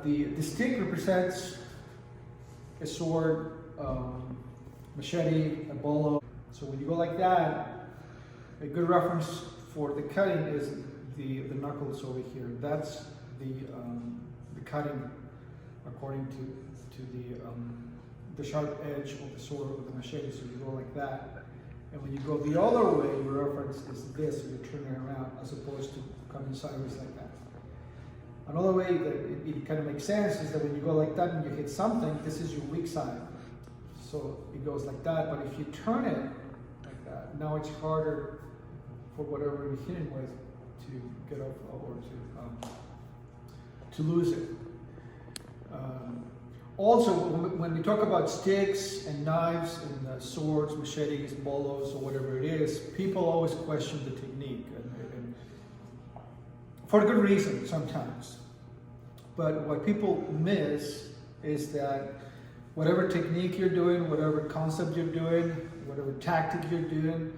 The stick represents a sword, machete, a bolo. So when you go like that, a good reference for the cutting is the knuckles over here. That's the cutting according to the sharp edge of the sword or the machete. So you go like that. And when you go the other way, your reference is this, so you're turning it around as opposed to coming sideways like that. Another way that it kind of makes sense is that when you go like that and you hit something, this is your weak side. So it goes like that, but if you turn it like that, now it's harder for whatever you're hitting with to get off or to lose it. Also, when we talk about sticks and knives and swords, machetes, bolos, or whatever it is, people always question the technique, and for good reason sometimes. But what people miss is that whatever technique you're doing, whatever concept you're doing, whatever tactic you're doing,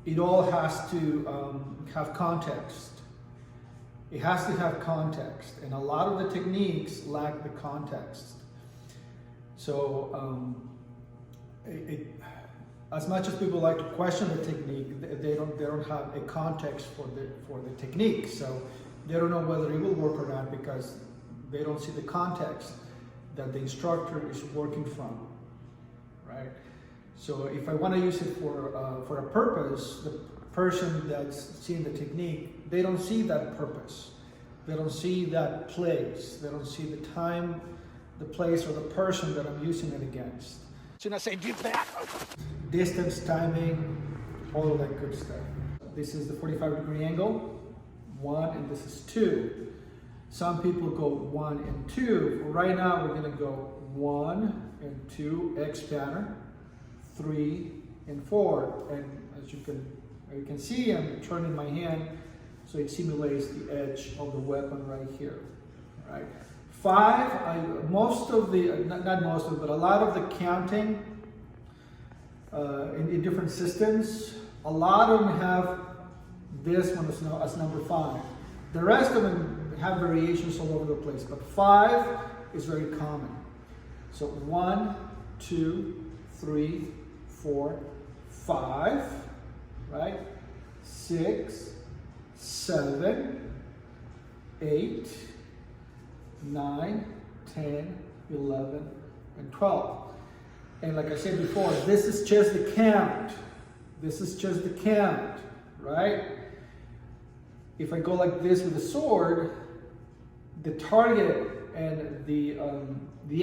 it all has to have context. It has to have context, and a lot of the techniques lack the context. So, as much as people like to question the technique, they don't have a context for the technique. So they don't know whether it will work or not because they don't see the context that the instructor is working from, right? So if I want to use it for a purpose, the person that's seeing the technique, they don't see that purpose. They don't see that place. They don't see the time, the place, or the person that I'm using it against. Should I say do that? Distance, timing, all of that good stuff. This is the 45-degree angle, 1, and this is 2. Some people go 1 and 2. For right now, we're going to go 1 and 2, X pattern, 3 and 4. And as you can see, I'm turning my hand so it simulates the edge of the weapon right here. All right. 5, most of the, not most of it, but a lot of the counting in different systems, a lot of them have this one as number 5. The rest of them have variations all over the place, but 5 is very common. So 1, 2, 3, 4, 5, right? 6, 7, 8, 9, 10, 11, and 12. And like I said before, this is just the count. This is just the count, right? If I go like this with a sword, the target and the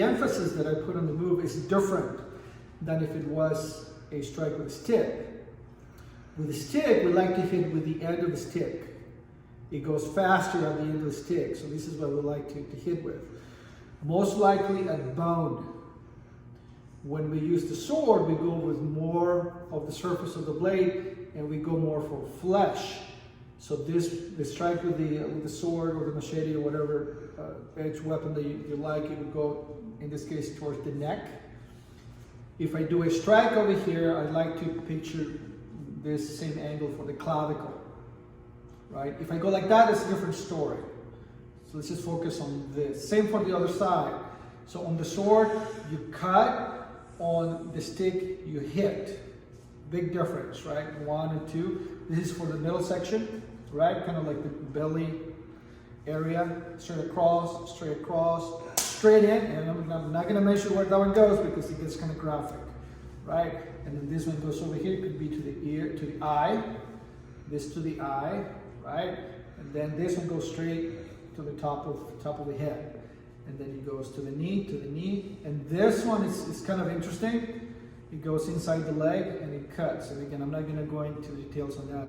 emphasis that I put on the move is different than if it was a strike with a stick. With a stick, we like to hit with the end of the stick. It goes faster on the end of the stick, so this is what we like to hit with. Most likely at bone. When we use the sword, we go with more of the surface of the blade, and we go more for flesh. So the strike with the sword or the machete or whatever edge weapon that you like, it would go, in this case, towards the neck. If I do a strike over here, I like to picture this same angle for the clavicle, right? If I go like that, it's a different story. So let's just focus on this. Same for the other side. So on the sword, you cut. On the stick, you hit. Big difference, right? 1 and 2. This is for the middle section, right? Kind of like the belly area. Straight across, straight in. And I'm not going to measure where that one goes because it gets kind of graphic, right? And then this one goes over here. It could be to the ear, to the eye. This to the eye, right? And then this one goes straight to the top of the head. And then it goes to the knee, and this one is kind of interesting. It goes inside the leg and it cuts. And again, I'm not going to go into details on that.